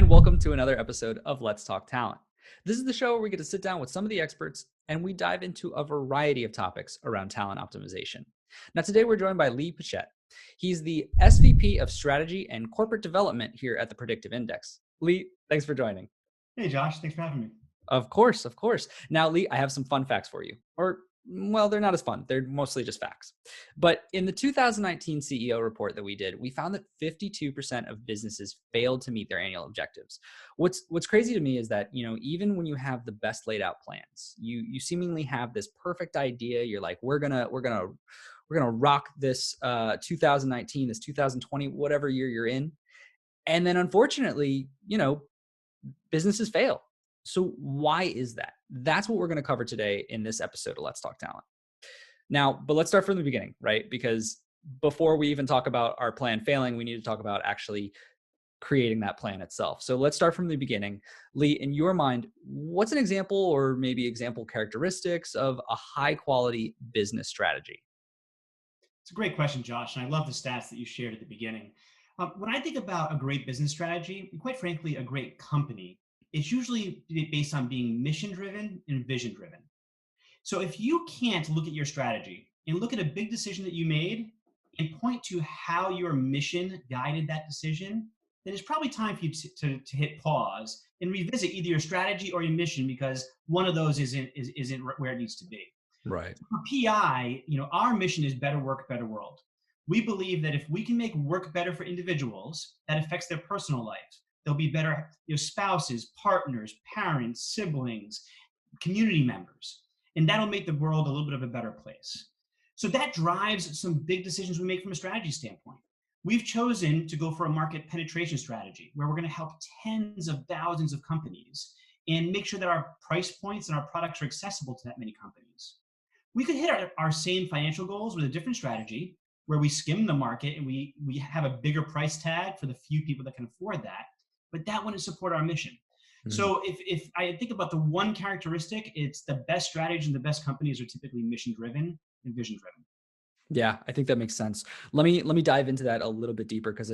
and welcome to another episode of Let's Talk Talent. This is the show where we get to sit down with some of the experts and we dive into a variety of topics around talent optimization. Now, today we're joined by Lee Pichette. He's the SVP of Strategy and Corporate Development here at the Predictive Index. Lee, thanks for joining. Hey, Josh. Thanks for having me. Of course, of course. Now, Lee, I have some fun facts for you. Well, they're not as fun. They're mostly just facts. But in the 2019 CEO report that we did, we found that 52% of businesses failed to meet their annual objectives. What's crazy to me is that, even when you have the best laid out plans, you seemingly have this perfect idea. You're like, we're gonna rock this 2019, this 2020, whatever year you're in. And then unfortunately, businesses fail. So why is that? That's what we're going to cover today in this episode of Let's Talk Talent. Now, but let's start from the beginning, right? Because before we even talk about our plan failing, we need to talk about actually creating that plan itself. So let's start from the beginning. Lee, in your mind, what's an example or maybe example characteristics of a high quality business strategy? It's a great question, Josh, and I love the stats that you shared at the beginning. When I think about a great business strategy, and quite frankly, a great company, it's usually based on being mission-driven and vision-driven. So if you can't look at your strategy and look at a big decision that you made and point to how your mission guided that decision, then it's probably time for you to hit pause and revisit either your strategy or your mission, because one of those isn't where it needs to be. Right. For PI, our mission is better work, better world. We believe that if we can make work better for individuals, that affects their personal life. They'll be better, spouses, partners, parents, siblings, community members, and that'll make the world a little bit of a better place. So that drives some big decisions we make from a strategy standpoint. We've chosen to go for a market penetration strategy where we're going to help tens of thousands of companies and make sure that our price points and our products are accessible to that many companies. We could hit our same financial goals with a different strategy where we skim the market and we have a bigger price tag for the few people that can afford that, but that wouldn't support our mission. Mhm. So if I think about the one characteristic, it's the best strategies and the best companies are typically mission-driven and vision-driven. Yeah, I think that makes sense. Let me dive into that a little bit deeper because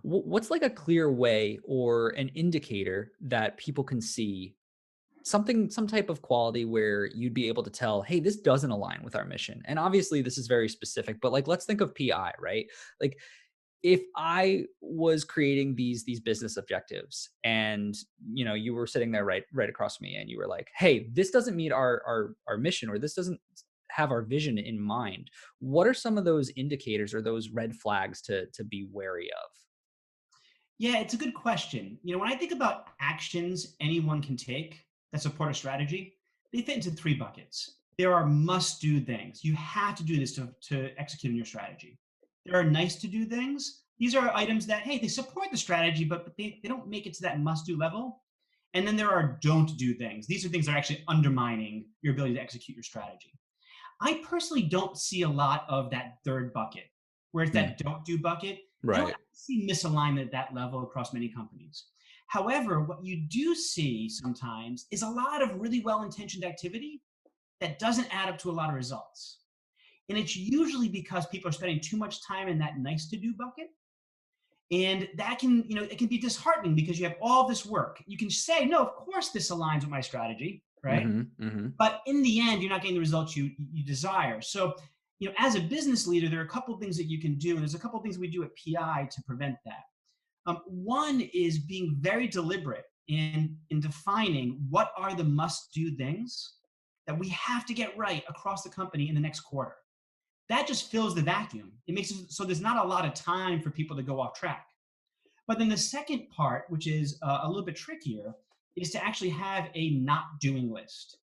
what's like a clear way or an indicator that people can see some type of quality where you'd be able to tell, hey, this doesn't align with our mission. And obviously this is very specific, but like let's think of PI, right? Like if I was creating these business objectives and you were sitting there right across from me and you were like, hey, this doesn't meet our mission, or this doesn't have our vision in mind. What are some of those indicators or those red flags to be wary of? Yeah, it's a good question. When I think about actions anyone can take that support a strategy, they fit into three buckets. There are must-do things. You have to do this to execute on your strategy. There are nice-to-do things. These are items that, hey, they support the strategy, but they don't make it to that must-do level. And then there are don't-do things. These are things that are actually undermining your ability to execute your strategy. I personally don't see a lot of that third bucket, where it's Hmm. that don't-do bucket. I don't Right. see misalignment at that level across many companies. However, what you do see sometimes is a lot of really well-intentioned activity that doesn't add up to a lot of results. And it's usually because people are spending too much time in that nice to do bucket. And that can, it can be disheartening because you have all this work. You can say, no, of course this aligns with my strategy, right? Hmm. Hmm. But in the end, you're not getting the results you desire. So, as a business leader, there are a couple of things that you can do, and there's a couple of things we do at PI to prevent that. One is being very deliberate in defining what are the must-do things that we have to get right across the company in the next quarter. That just fills the vacuum. It makes it so there's not a lot of time for people to go off track. But then the second part, which is a little bit trickier, is to actually have a not doing list.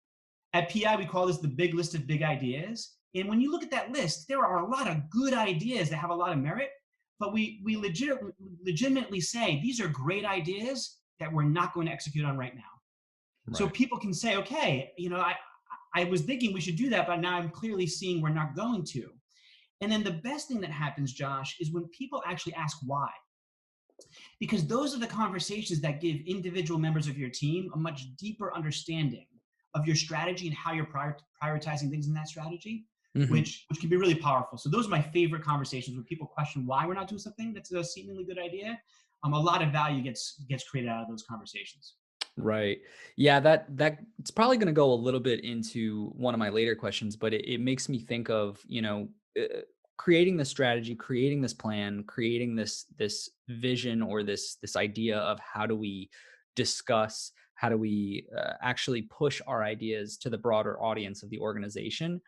At PI, we call this the big list of big ideas. And when you look at that list, there are a lot of good ideas that have a lot of merit, but we legitimately say these are great ideas that we're not going to execute on right now. So Right. people can say, okay, I was thinking we should do that, but now I'm clearly seeing we're not going to. And then the best thing that happens, Josh, is when people actually ask why. Because those are the conversations that give individual members of your team a much deeper understanding of your strategy and how you're prioritizing things in that strategy, Hmm. which can be really powerful. So those are my favorite conversations when people question why we're not doing something that's a seemingly good idea. a lot of value gets created out of those conversations. Right. Yeah, that it's probably going to go a little bit into one of my later questions, but it makes me think of, creating this strategy, creating this plan, creating this vision or this idea of how do we discuss, how do we actually push our ideas to the broader audience of the organization.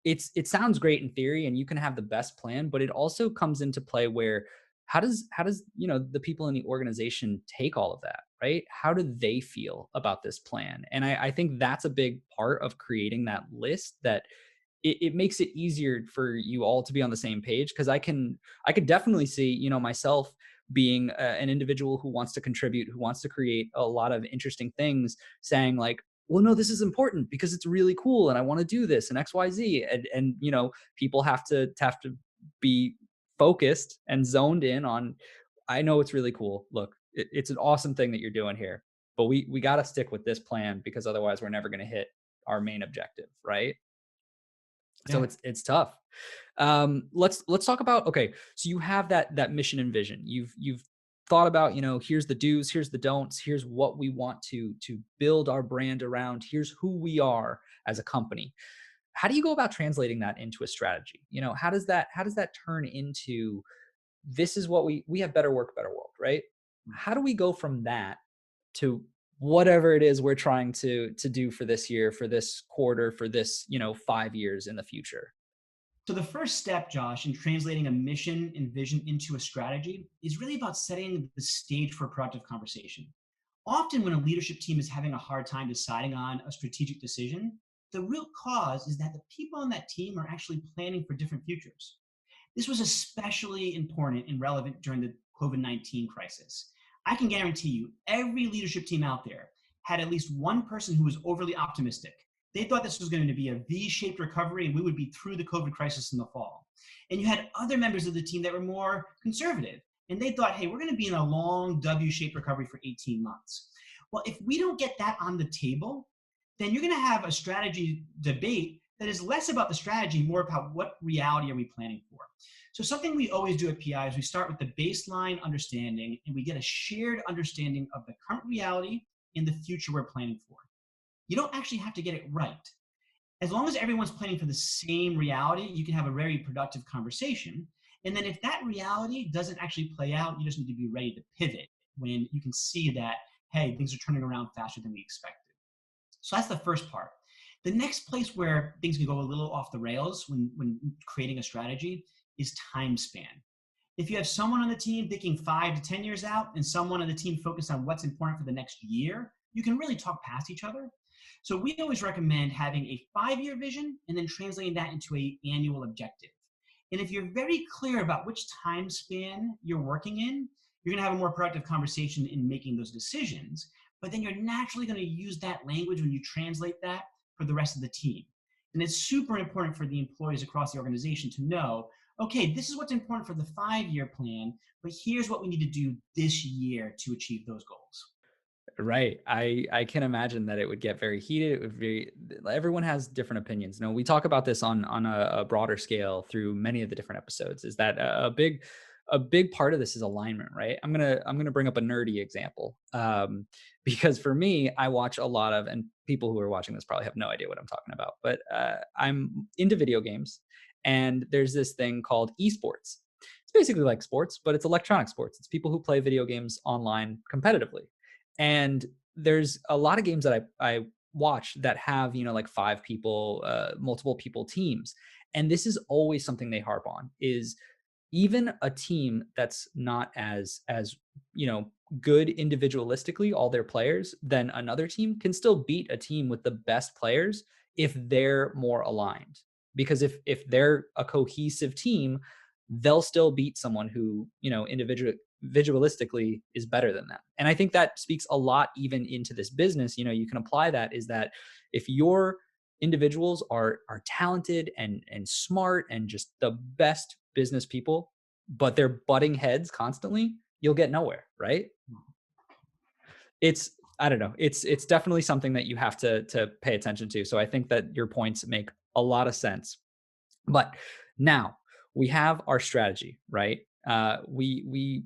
It sounds great in theory and you can have the best plan, but it also comes into play where how does the people in the organization take all of that, right? How do they feel about this plan? And I think that's a big part of creating that list, that it makes it easier for you all to be on the same page, because I could definitely see, myself being an individual who wants to contribute, who wants to create a lot of interesting things, saying like, well, no, this is important because it's really cool and I want to do this and XYZ. And people have to be focused and zoned in on, I know it's really cool. Look, it's an awesome thing that you're doing here, but we got to stick with this plan because otherwise we're never going to hit our main objective, right? So Yeah. it's tough. Let's talk about, okay. So you have that mission and vision. You've thought about, here's the do's, here's the don'ts, here's what we want to build our brand around. Here's who we are as a company. How do you go about translating that into a strategy? How does that turn into, this is what we have, better work, better world, right? How do we go from that to whatever it is we're trying to do for this year, for this quarter, for this, 5 years in the future? So the first step, Josh, in translating a mission and vision into a strategy is really about setting the stage for a productive conversation. Often, when a leadership team is having a hard time deciding on a strategic decision, the root cause is that the people on that team are actually planning for different futures. This was especially important and relevant during the COVID-19 crisis. I can guarantee you, every leadership team out there had at least one person who was overly optimistic. They thought this was going to be a V shaped recovery and we would be through the COVID crisis in the fall. And you had other members of the team that were more conservative. And they thought, hey, we're going to be in a long W shaped recovery for 18 months. Well, if we don't get that on the table, then you're going to have a strategy debate that is less about the strategy, more about what reality are we planning for. So something we always do at PI is we start with the baseline understanding and we get a shared understanding of the current reality and the future we're planning for. You don't actually have to get it right. As long as everyone's planning for the same reality, you can have a very productive conversation. And then if that reality doesn't actually play out, you just need to be ready to pivot when you can see that, hey, things are turning around faster than we expected. So that's the first part. The next place where things can go a little off the rails when creating a strategy is time span. If you have someone on the team thinking 5 to 10 years out and someone on the team focused on what's important for the next year, you can really talk past each other. So we always recommend having a 5-year vision and then translating that into an annual objective. And if you're very clear about which time span you're working in, you're going to have a more productive conversation in making those decisions. But then you're naturally going to use that language when you translate that for the rest of the team. And it's super important for the employees across the organization to know, okay, this is what's important for the 5-year plan, but here's what we need to do this year to achieve those goals. Right. I can imagine that it would get very heated. It would very Everyone has different opinions. We talk about this on a broader scale through many of the different episodes. Is that a big part of this is alignment, right? I'm gonna bring up a nerdy example. Because for me, I watch a lot of, and people who are watching this probably have no idea what I'm talking about, but I'm into video games, and there's this thing called esports. It's basically like sports, but it's electronic sports. It's people who play video games online competitively. And there's a lot of games that I watch that have, like 5 people, multiple people teams. And this is always something they harp on, is even a team that's not as good individualistically, all their players, then another team can still beat a team with the best players if they're more aligned. Because if they're a cohesive team, they'll still beat someone who, individualistically is better than them. And I think that speaks a lot even into this business. You can apply that, is that if your individuals are talented and smart and just the best business people, but they're butting heads constantly, you'll get nowhere, right? It's I don't know. It's definitely something that you have to pay attention to. So I think that your points make a lot of sense. But now we have our strategy, right? We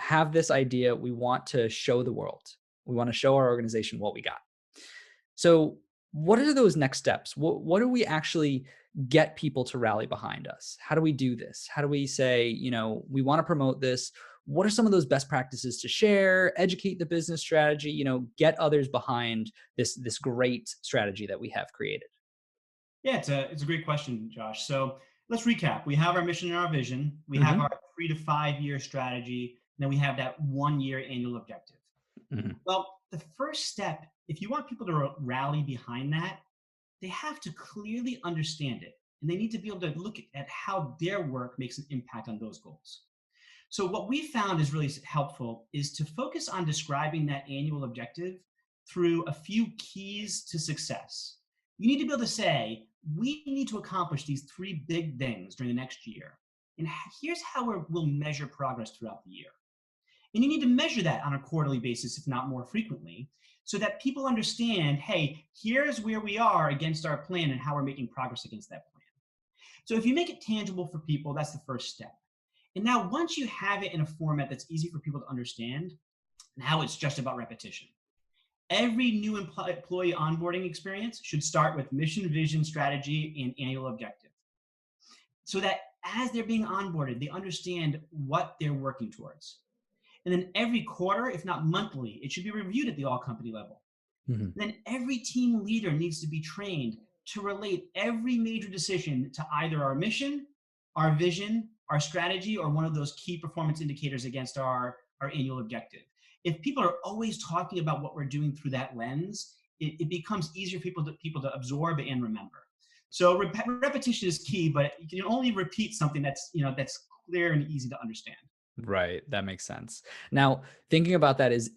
have this idea. We want to show the world. We want to show our organization what we got. So, what are those next steps? What do we actually get people to rally behind us? How do we do this? How do we say, we want to promote this? What are some of those best practices to share, educate the business strategy, get others behind this great strategy that we have created? Yeah, it's a great question, Josh. So let's recap. We have our mission and our vision. We have our Hmm. 3 to 5 year strategy. And then we have that 1 year annual objective. Hmm. Well, the first step, if you want people to rally behind that, they have to clearly understand it. And they need to be able to look at how their work makes an impact on those goals. So, what we found is really helpful is to focus on describing that annual objective through a few keys to success. You need to be able to say, we need to accomplish these 3 big things during the next year. And here's how we'll measure progress throughout the year. And you need to measure that on a quarterly basis, if not more frequently, so that people understand, hey, here's where we are against our plan and how we're making progress against that plan. So if you make it tangible for people, that's the first step. And now, once you have it in a format that's easy for people to understand, now it's just about repetition. Every new employee onboarding experience should start with mission, vision, strategy, and annual objective, so that as they're being onboarded, they understand what they're working towards. And then every quarter, if not monthly, it should be reviewed at the all company level. Hmm. Then every team leader needs to be trained to relate every major decision to either our mission, our vision, our strategy, or one of those key performance indicators against our annual objective. If people are always talking about what we're doing through that lens, it becomes easier for people to absorb and remember. So repetition is key, but you can only repeat something that's clear and easy to understand. Right. That makes sense. Now, thinking about that is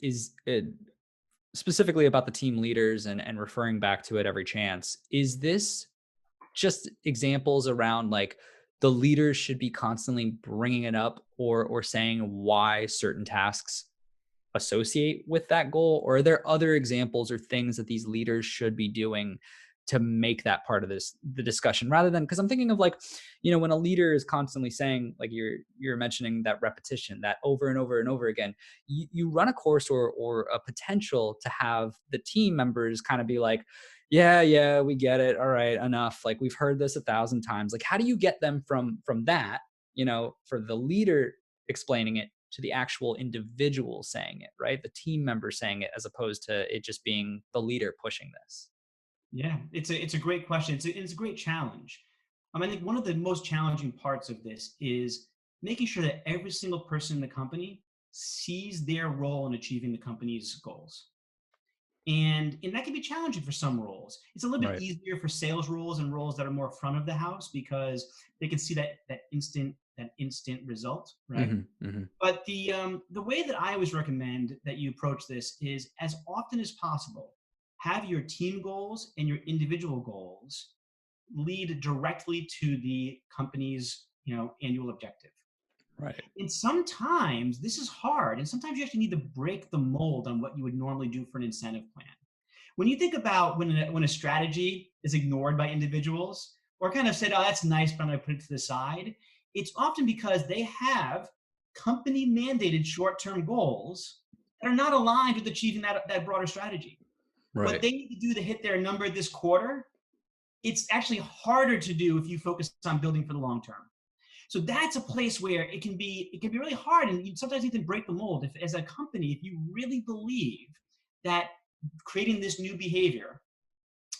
it specifically about the team leaders and referring back to it every chance. Is this just examples around like the leaders should be constantly bringing it up or saying why certain tasks associate with that goal? Or are there other examples or things that these leaders should be doing to make that part of the discussion rather than, because I'm thinking of like, when a leader is constantly saying, like you're mentioning that repetition, that over and over and over again, you run a course or a potential to have the team members kind of be like, yeah, we get it. All right, enough. Like we've heard this 1,000 times. Like, how do you get them from that, for the leader explaining it to the actual individual saying it, right? The team member saying it, as opposed to it just being the leader pushing this. Yeah, it's a great question. It's a great challenge. I think one of the most challenging parts of this is making sure that every single person in the company sees their role in achieving the company's goals. And that can be challenging for some roles. It's a little bit Right. easier for sales roles and roles that are more front of the house because they can see that instant result, right? Hmm. Hmm. But the way that I always recommend that you approach this is as often as possible, have your team goals and your individual goals lead directly to the company's annual objective. Right. And sometimes this is hard, and sometimes you actually need to break the mold on what you would normally do for an incentive plan. When you think about when a strategy is ignored by individuals or kind of said, oh, that's nice, but I'm going to put it to the side, it's often because they have company mandated short term goals that are not aligned with achieving that broader strategy. What Right. they need to do to hit their number this quarter, it's actually harder to do if you focus on building for the long term. So that's a place where it can be really hard, and you sometimes need to break the mold. If as a company, if you really believe that creating this new behavior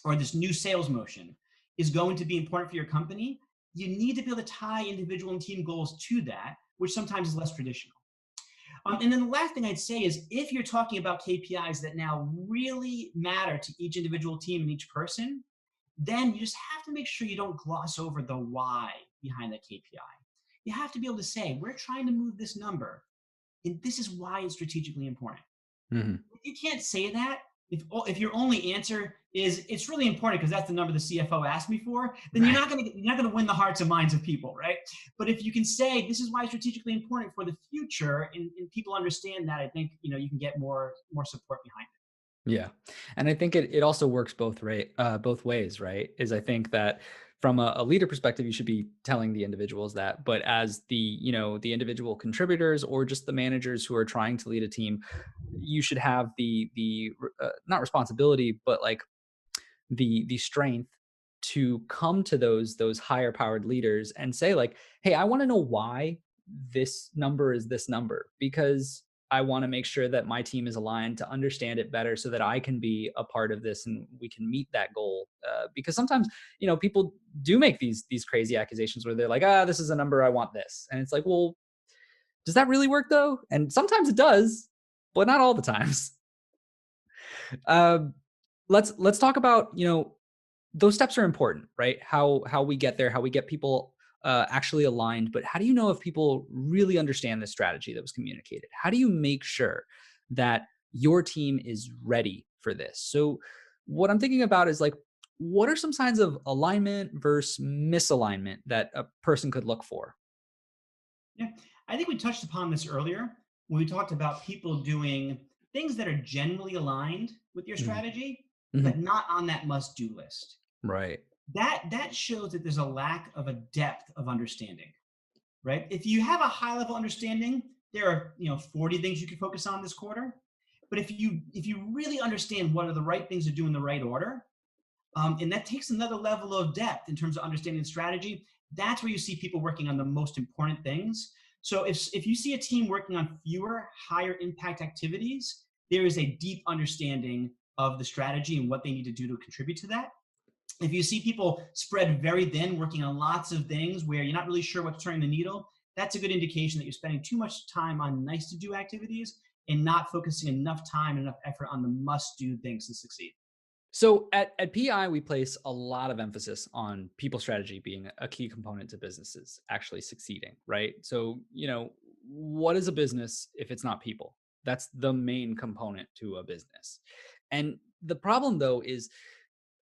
or this new sales motion is going to be important for your company, you need to be able to tie individual and team goals to that, which sometimes is less traditional. And then the last thing I'd say is if you're talking about KPIs that now really matter to each individual team and each person, then you just have to make sure you don't gloss over the why behind that KPI. You have to be able to say, we're trying to move this number, and this is why it's strategically important. Hmm. If you can't say that, if your only answer is it's really important because that's the number the CFO asked me for, then you're Right. not gonna win the hearts and minds of people, right? But if you can say this is why it's strategically important for the future, and people understand that, I think you can get more support behind Yeah. And I think it also works both ways, right? Is I think that from a leader perspective, you should be telling the individuals that. But as the individual contributors or just the managers who are trying to lead a team, you should have the not responsibility, but like the strength to come to those higher powered leaders and say like, hey, I want to know why this number is this number, because I want to make sure that my team is aligned to understand it better so that I can be a part of this and we can meet that goal. Because sometimes, people do make these crazy accusations where they're like, this is a number, I want this. And it's like, well, does that really work though? And sometimes it does, but not all the times. Um, let's talk about, those steps are important, right? How we get there, how we get people actually aligned. But how do you know if people really understand the strategy that was communicated? How do you make sure that your team is ready for this? So, what I'm thinking about is like, what are some signs of alignment versus misalignment that a person could look for? Yeah, I think we touched upon this earlier when we talked about people doing things that are generally aligned with your Mhm. strategy, but Mhm. not on that must-do list. Right. That shows that there's a lack of a depth of understanding, right? If you have a high-level understanding, there are 40 things you can focus on this quarter. But if you really understand what are the right things to do in the right order, and that takes another level of depth in terms of understanding the strategy. That's where you see people working on the most important things. So if you see a team working on fewer higher impact activities, there is a deep understanding of the strategy and what they need to do to contribute to that. If you see people spread very thin, working on lots of things where you're not really sure what's turning the needle, that's a good indication that you're spending too much time on nice to do activities and not focusing enough time and enough effort on the must do things to succeed. So at PI, we place a lot of emphasis on people strategy being a key component to businesses actually succeeding, right? So, what is a business if it's not people? That's the main component to a business. And the problem though is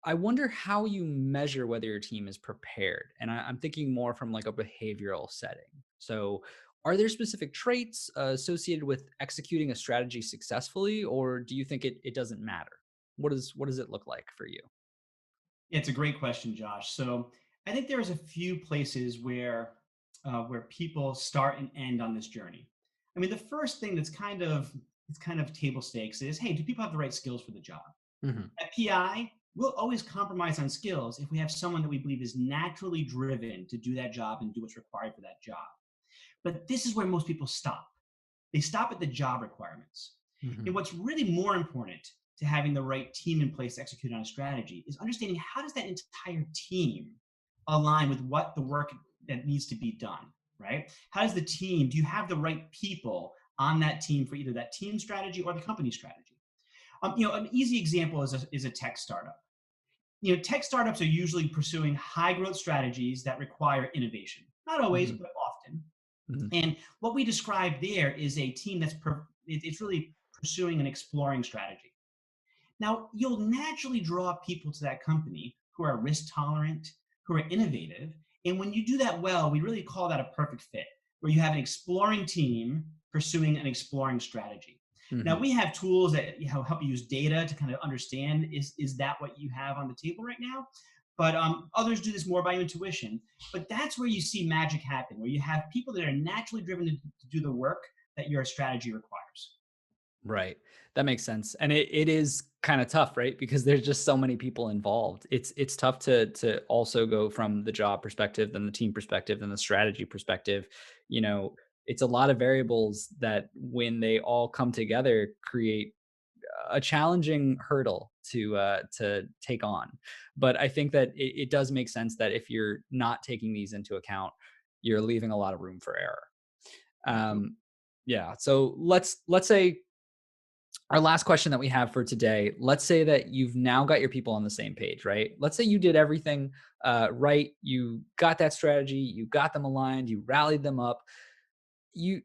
I wonder how you measure whether your team is prepared. And I'm thinking more from like a behavioral setting. So, are there specific traits associated with executing a strategy successfully, or do you think it doesn't matter? What does it look like for you? It's a great question, Josh. So I think there's a few places where people start and end on this journey. I mean, the first thing that's kind of table stakes is, hey, do people have the right skills for the job? Mhm. At PI, we'll always compromise on skills if we have someone that we believe is naturally driven to do that job and do what's required for that job. But this is where most people stop. They stop at the job requirements. And Mhm. what's really more important to having the right team in place to execute on a strategy is understanding how does that entire team align with what the work that needs to be done, right? How does the team, do you have the right people on that team for either that team strategy or the company strategy? An easy example is a tech startup. Tech startups are usually pursuing high growth strategies that require innovation. Not always, Mhm. but often. Mhm. And what we describe there is a team it's really pursuing and exploring strategy. Now, you'll naturally draw people to that company who are risk tolerant, who are innovative. And when you do that well, we really call that a perfect fit, where you have an exploring team pursuing an exploring strategy. Now, Mhm. we have tools that help you use data to kind of understand is that what you have on the table right now? But others do this more by intuition. But that's where you see magic happen, where you have people that are naturally driven to do the work that your strategy requires. Right. That makes sense. And it is kind of tough, right? Because there's just so many people involved. It's tough to also go from the job perspective, then the team perspective, then the strategy perspective. You know, it's a lot of variables that when they all come together create a challenging hurdle to take on. But I think that it does make sense that if you're not taking these into account, you're leaving a lot of room for error. Absolutely. Yeah. So let's say our last question that we have for today. Let's say that you've now got your people on the same page, right? Let's say you did everything right. You got that strategy. You got them aligned. You rallied them up. You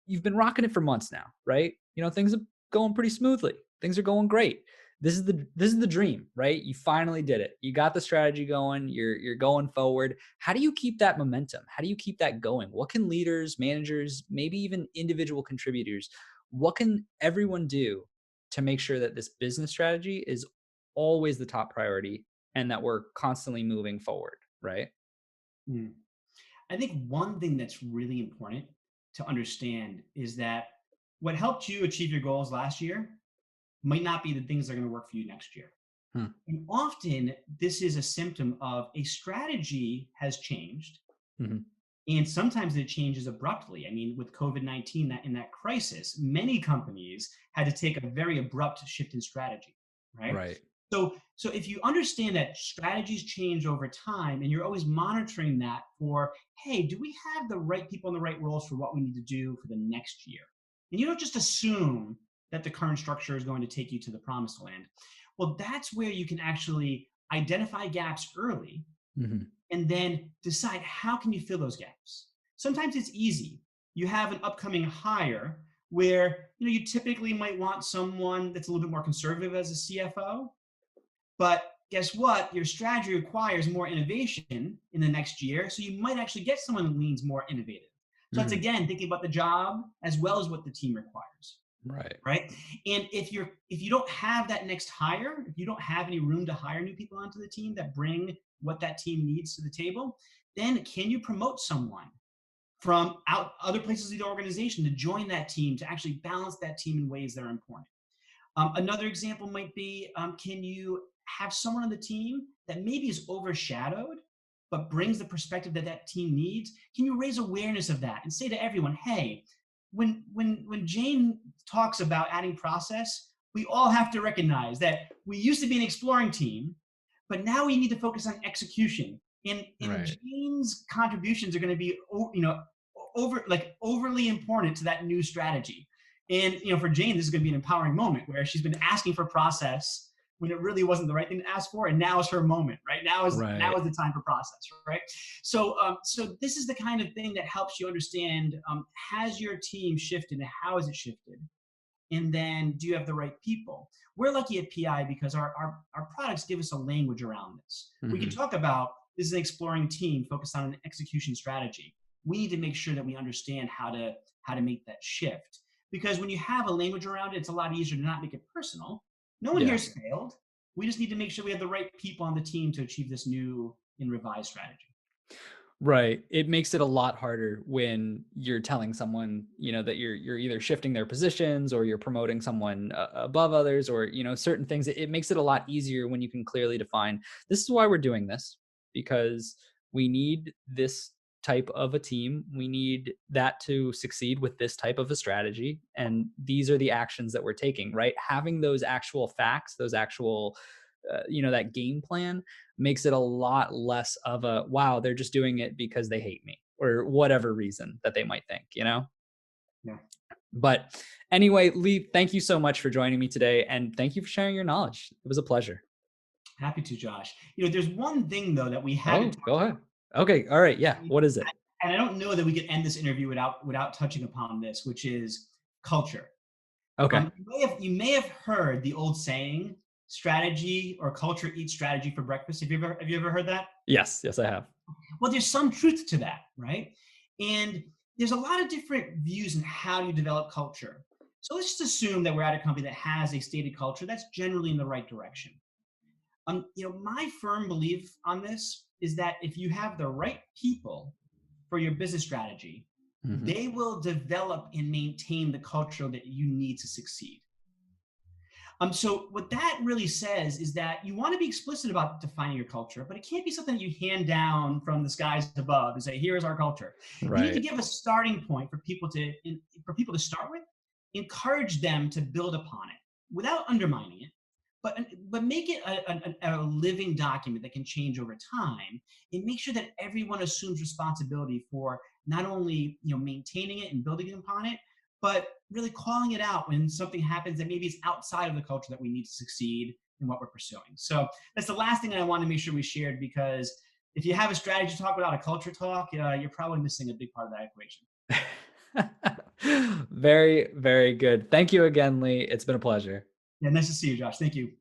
you've been rocking it for months now, right? Things are going pretty smoothly. Things are going great. This is the dream, right? You finally did it. You got the strategy going. You're going forward. How do you keep that momentum? How do you keep that going? What can leaders, managers, maybe even individual contributors, what can everyone do to make sure that this business strategy is always the top priority and that we're constantly moving forward? right? Mm. I think one thing that's really important to understand is that what helped you achieve your goals last year might not be the things that are going to work for you next year. Hmm. And often this is a symptom of a strategy has changed. Mhm. And sometimes it changes abruptly. I mean, with COVID-19, that in that crisis, many companies had to take a very abrupt shift in strategy, right? Right. So if you understand that strategies change over time and you're always monitoring that for, hey, do we have the right people in the right roles for what we need to do for the next year? And you don't just assume that the current structure is going to take you to the promised land. Well, that's where you can actually identify gaps early Mhm. and then decide how can you fill those gaps. Sometimes it's easy. You have an upcoming hire where you typically might want someone that's a little bit more conservative as a CFO, but guess what? Your strategy requires more innovation in the next year, so you might actually get someone who leans more innovative. So that's Mhm. again thinking about the job as well as what the team requires, Right. right? And if you don't have that next hire, if you don't have any room to hire new people onto the team that bring what that team needs to the table, then can you promote someone from out other places of the organization to join that team to actually balance that team in ways that are important? Another example might be, can you have someone on the team that maybe is overshadowed but brings the perspective that that team needs? Can you raise awareness of that and say to everyone, hey, when Jane talks about adding process, we all have to recognize that we used to be an exploring team, but now we need to focus on execution. And Right. Jane's contributions are going to be overly important to that new strategy. And for Jane, this is going to be an empowering moment where she's been asking for process when it really wasn't the right thing to ask for, and now is her moment. Right now Right. is the time for process. Right. So this is the kind of thing that helps you understand, has your team shifted and how has it shifted, and then do you have the right people? We're lucky at PI because our products give us a language around this. We can Mhm. talk about this is an exploring team focused on an execution strategy. We need to make sure that we understand how to make that shift, because when you have a language around it, it's a lot easier to not make it personal. No one Yeah. here's failed. We just need to make sure we have the right people on the team to achieve this new and revised strategy. Right. It makes it a lot harder when you're telling someone, that you're either shifting their positions or you're promoting someone above others, or, certain things. It makes it a lot easier when you can clearly define, this is why we're doing this, because we need this type of a team. We need that to succeed with this type of a strategy. And these are the actions that we're taking, right? Having those actual facts, those actual, that game plan makes it a lot less of a, wow, they're just doing it because they hate me or whatever reason that they might think. Yeah. But anyway, Lee, thank you so much for joining me today. And thank you for sharing your knowledge. It was a pleasure. Happy to, Josh. There's one thing though that we Oh, haven't go talked ahead. Okay. All right. Yeah. about, What is it? and I don't know that we could end this interview without touching upon this, which is culture. Okay. You may have heard the old saying, "Strategy or culture eats strategy for breakfast." Have you ever heard that? Yes. Yes, I have. Well, there's some truth to that, right? And there's a lot of different views on how you develop culture. So let's just assume that we're at a company that has a stated culture that's generally in the right direction. My firm belief on this is that if you have the right people for your business strategy, Hmm. they will develop and maintain the culture that you need to succeed. So what that really says is that you want to be explicit about defining your culture, but it can't be something that you hand down from the skies above and say, "Here's our culture." You need to Right. give a starting point for people to start with, encourage them to build upon it without undermining it, but make it a living document that can change over time, and make sure that everyone assumes responsibility for not only maintaining it and building upon it, but really calling it out when something happens that maybe is outside of the culture that we need to succeed in what we're pursuing. So that's the last thing that I want to make sure we shared, because if you have a strategy talk without a culture talk, you're probably missing a big part of that equation. Very, very good. Thank you again, Lee. It's been a pleasure. Yeah, nice to see you, Josh. Thank you.